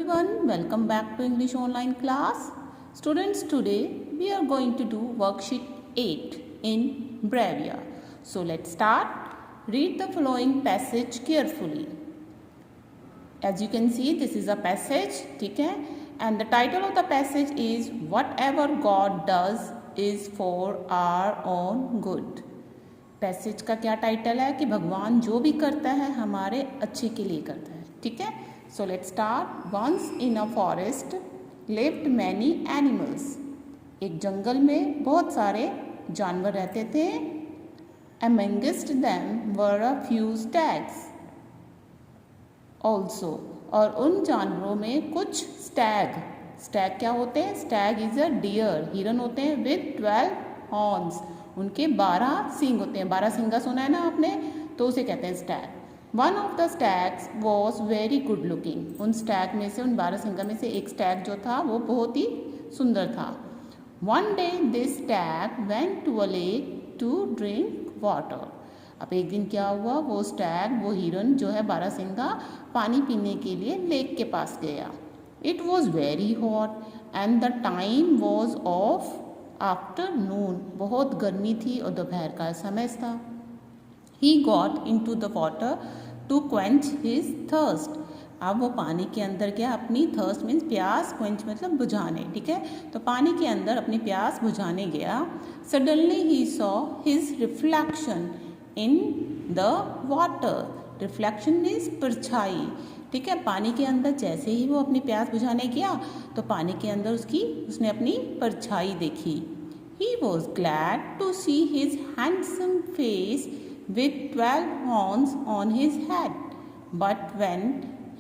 Everyone, welcome back to English online class. Students, today we are going to do worksheet 8 in Bravia. So let's start. Read the following passage carefully. As you can see, this is a passage, okay? And the title of the passage is Whatever God Does is for our own good. Passage का क्या title है कि भगवान जो भी करता है हमारे अच्छे के लिए करता है, ठीक है. So let's start. Once in a forest lived many animals. एक जंगल में बहुत सारे जानवर रहते थे. Amongst them were a few stags also. और उन जानवरों में कुछ स्टैग. स्टैग क्या होते हैं? Stag is a deer. हिरन होते हैं विद 12 हॉर्न्स. उनके 12 सींग होते हैं. 12 सींगा सुना है ना आपने, तो उसे कहते हैं Stag. One of the stags was very good looking. उन स्टैग में से, उन 12 सींगा में से एक स्टैग जो था वो बहुत ही सुंदर था. One day this stag went to a lake to drink water. अब एक दिन क्या हुआ, वो स्टैग, वो हिरन जो है 12 सींगा, पानी पीने के लिए लेक के पास गया. It was very hot and the time was of afternoon. बहुत गर्मी थी और दोपहर का समय था. He got into the water to quench his thirst. अब वो पानी के अंदर गया, अपनी थर्स्ट मीन्स प्यास, क्वेंच मतलब बुझाने, ठीक है. तो पानी के अंदर अपनी प्यास बुझाने गया. Suddenly he saw his reflection in the water. Reflection means परछाई, ठीक है. पानी के अंदर जैसे ही वो अपनी प्यास बुझाने गया तो पानी के अंदर उसने अपनी परछाई देखी. He was glad to see his handsome face with 12 horns on his head. But when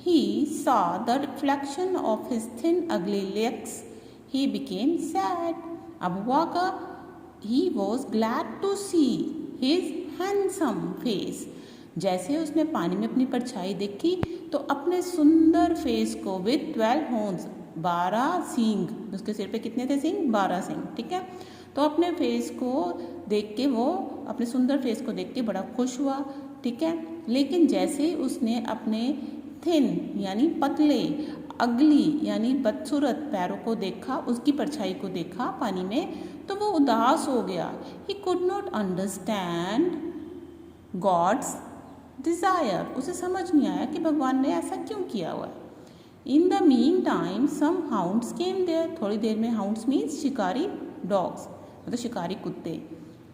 he saw the reflection of his thin ugly legs, he became sad. अब हुआ क्या? He was glad to see his handsome face. जैसे उसने पानी में अपनी परछाई देखी तो अपने सुंदर फेस को विथ 12 हॉर्न्स, 12 सींग, उसके सिर पे कितने थे सींग? 12 सींग, ठीक है. तो अपने फेस को देख के, वो अपने सुंदर फेस को देख के बड़ा खुश हुआ, ठीक है. लेकिन जैसे ही उसने अपने थिन यानी पतले, अगली यानी बदसूरत पैरों को देखा, उसकी परछाई को देखा पानी में, तो वो उदास हो गया. He could not understand God's desire. उसे समझ नहीं आया कि भगवान ने ऐसा क्यों किया हुआ है. In the meantime some hounds came there. थोड़ी देर में, हाउंड्स मीन्स शिकारी, डॉग्स मतलब शिकारी कुत्ते,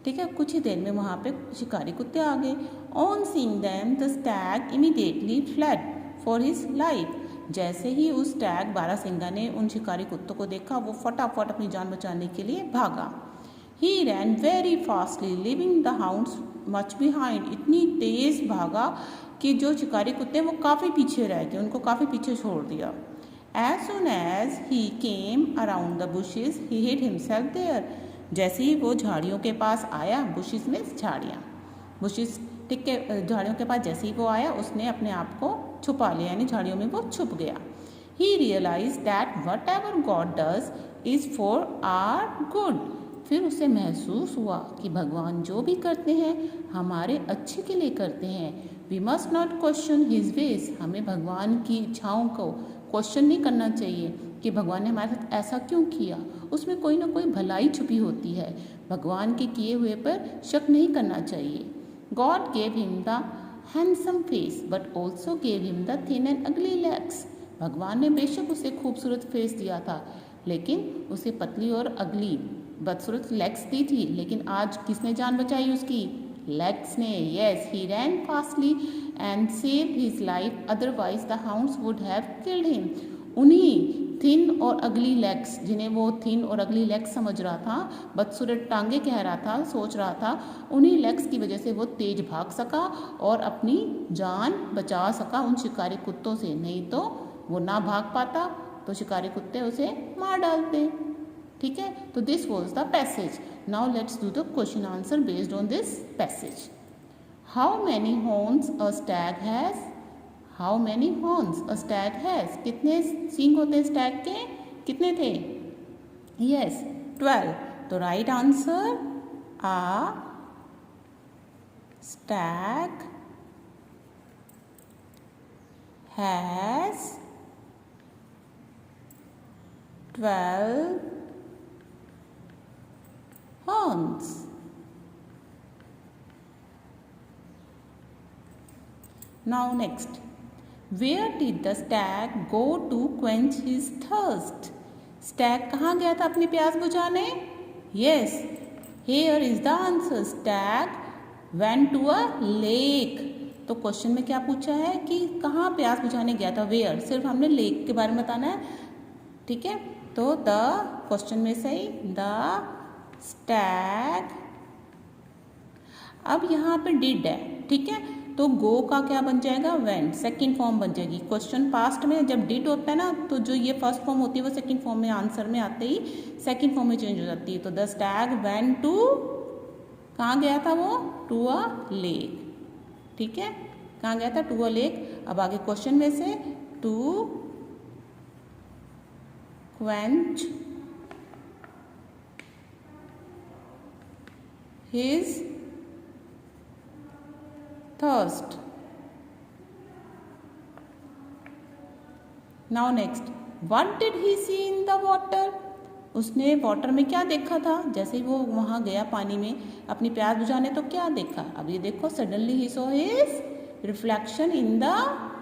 ठीक है. कुछ ही देर में वहाँ पे शिकारी कुत्ते आ गए. On seeing them the Stag immediately fled for his life. जैसे ही उस स्टैग 12 सींगा ने उन शिकारी कुत्तों को देखा, वो फटाफट अपनी जान बचाने के लिए भागा. He ran very fastly leaving the hounds much behind. इतनी तेज भागा कि जो शिकारी कुत्ते वो काफ़ी पीछे रह गए, उनको काफ़ी पीछे छोड़ दिया. As soon as he came around the bushes, he hid himself there. जैसे ही वो झाड़ियों के पास आया, बुशेस में झाड़ियाँ, बुशेस, ठीक है, झाड़ियों के पास जैसे ही वो आया उसने अपने आप को छुपा लिया, यानी झाड़ियों में वो छुप गया. He realized that whatever God does is for our good. फिर उसे महसूस हुआ कि भगवान जो भी करते हैं हमारे अच्छे के लिए करते हैं. We must not question his ways. हमें भगवान की इच्छाओं को क्वेश्चन नहीं करना चाहिए कि भगवान ने हमारे साथ ऐसा क्यों किया. उसमें कोई ना कोई भलाई छुपी होती है. भगवान के किए हुए पर शक नहीं करना चाहिए. God gave him the handsome face but also gave him the thin and अगली लेग्स. भगवान ने बेशक उसे खूबसूरत फेस दिया था, लेकिन उसे पतली और अगली बदसूरत लेग्स दी थी. लेकिन आज किसने जान बचाई उसकी? लेग्स ने. Yes, he ran fastly and save his life, otherwise the hounds would have killed him. उन्हीं थिन और अगली लेग्स, जिन्हें वो थिन और अगली लेग्स समझ रहा था, बदसूरत टांगे कह रहा था, सोच रहा था, उन्हीं लेग्स की वजह से वो तेज भाग सका और अपनी जान बचा सका उन शिकारी कुत्तों से. नहीं तो वो ना भाग पाता तो शिकारी कुत्ते उसे मार डालते, ठीक है. तो this was the passage. Now let's do the question answer based on this passage. How many horns a Stag has. How many horns a Stag has. कितने सींग होते हैं स्टैग के? कितने थे? यस, 12. तो right answer, a stag has 12 horns. Now next, where did the stag go to quench his thirst? Stag कहाँ गया था अपनी प्यास बुझाने? Yes, here is the answer. Stag went to a lake. तो क्वेश्चन में क्या पूछा है कि कहाँ प्यास बुझाने गया था? वेयर, सिर्फ हमने लेक के बारे में बताना है, ठीक है। तो द क्वेश्चन में सही द स्टैग। अब यहाँ पे डिड है, ठीक है, तो गो का क्या बन जाएगा? वेंट, सेकंड फॉर्म बन जाएगी। क्वेश्चन पास्ट में जब डिड होता है ना, तो जो ये फर्स्ट फॉर्म होती है वो सेकंड फॉर्म में आंसर में आते ही सेकंड फॉर्म में चेंज हो जाती है। तो द स्टैग वेंट टू, कहाँ गया था वो? टू अ लेक, ठीक है, कहाँ गया था? To a lake. अब आगे क्वेश्चन में से to quench his thirst. Now next, what did he see in the water? उसने वाटर में क्या देखा था? जैसे ही वो वहाँ गया पानी में अपनी प्यास बुझाने, तो क्या देखा? अब ये देखो, suddenly he saw his reflection in the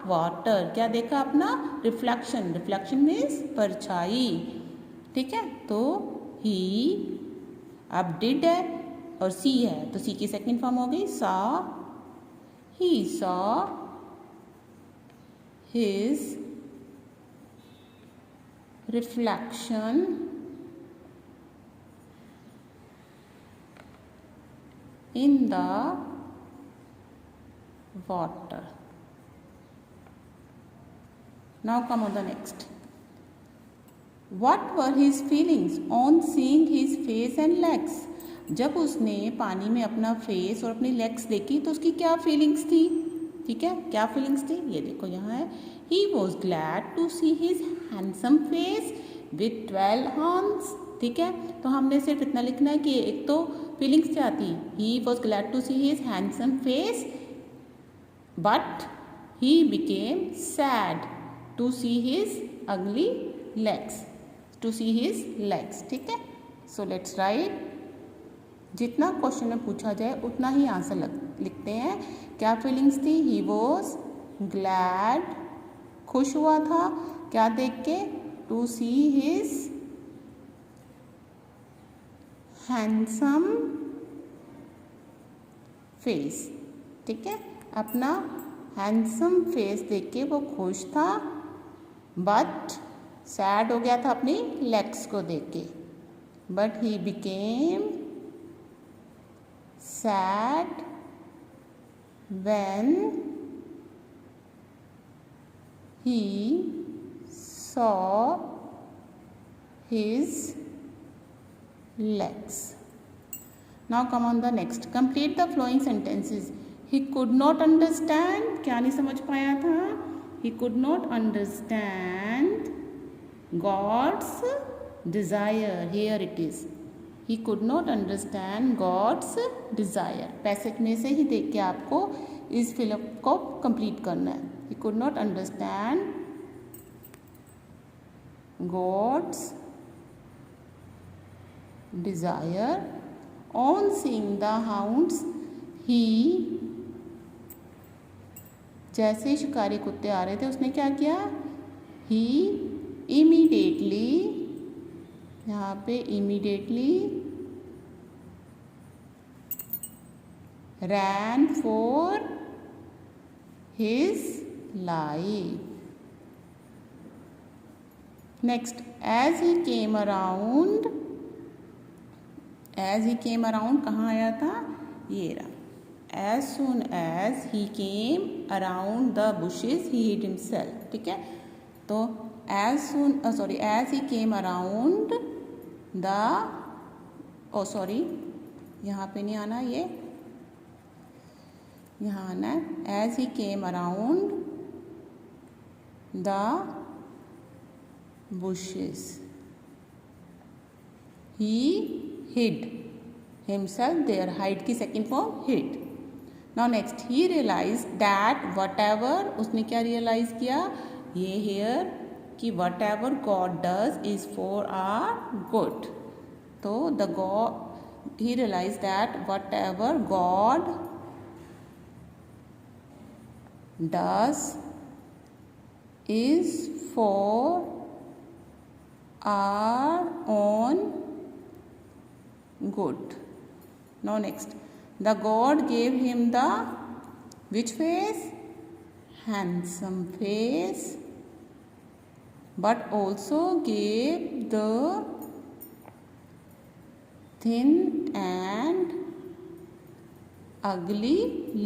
water. क्या देखा? अपना रिफ्लेक्शन। रिफ्लेक्शन मीन्स परछाई, ठीक है। तो ही, अब डिड है और सी है, तो सी की सेकंड फॉर्म हो गई सा। He saw his reflection in the water. Now come on the next. What were his feelings on seeing his face and legs? जब उसने पानी में अपना फेस और अपनी लेग्स देखी तो उसकी क्या फीलिंग्स थी? ठीक है, क्या फीलिंग्स थी? ये देखो यहाँ है, he was glad to see his handsome face with 12 horns, ठीक है। तो हमने सिर्फ इतना लिखना है कि एक तो फीलिंग्स क्या थी? he was glad to see his handsome face but he became sad to see his ugly legs, to see his legs, ठीक है। so let's write, जितना क्वेश्चन में पूछा जाए उतना ही आंसर लिखते हैं। क्या फीलिंग्स थी? ही वॉज ग्लैड, खुश हुआ था क्या देख के? To see his handsome face, ठीक है, अपना हैंडसम फेस देख के वो खुश था, बट सैड हो गया था अपनी लेग्स को देख के। But he became sad when he saw his legs. Now come on the next. Complete the flowing sentences. He could not understand. क्या नहीं समझ पाया था? He could not understand God's desire. Here it is. He could not understand God's desire. Passage में से ही देख के आपको इस फिल्म को कंप्लीट करना है। He could not understand God's desire. On seeing the hounds, he, जैसे ही शिकारी कुत्ते आ रहे थे उसने क्या किया? He immediately, यहाँ पे immediately ran for his life. Next, as he came around, कहाँ आया था? ये रहा। As soon as he came around the bushes, he hid himself, ठीक है। तो as he came around the, यहाँ पे नहीं आना, ये यहाँ आना है। as he came around the bushes, he hid himself there. hide की second form hid. now next, he realized that whatever, उसने क्या realize किया? ये here कि whatever God does is for our good. तो the God he realize that whatever God does is for our own good. Now next, the God gave him the which face? Handsome face, but also gave the thin and ugly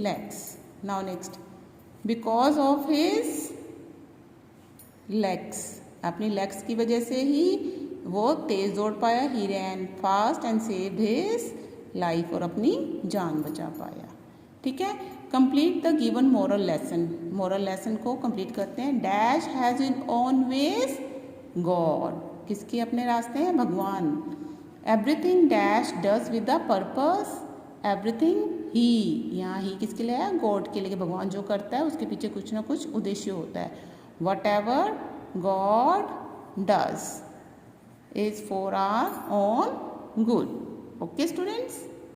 legs. Now next, because of his legs, अपनी legs की वजह से ही वो तेज दौड़ पाया। He ran fast and saved his life, और अपनी जान बचा पाया। ठीक है, complete the given moral lesson. Moral lesson को कंप्लीट करते हैं। Dash has in own ways God, किसके अपने रास्ते हैं? भगवान। Everything dash does with the purpose, everything ही, यहाँ ही किसके लिए है? गॉड के लिए। भगवान जो करता है उसके पीछे कुछ ना कुछ उद्देश्य होता है। What ever God does is for our own good. Okay students?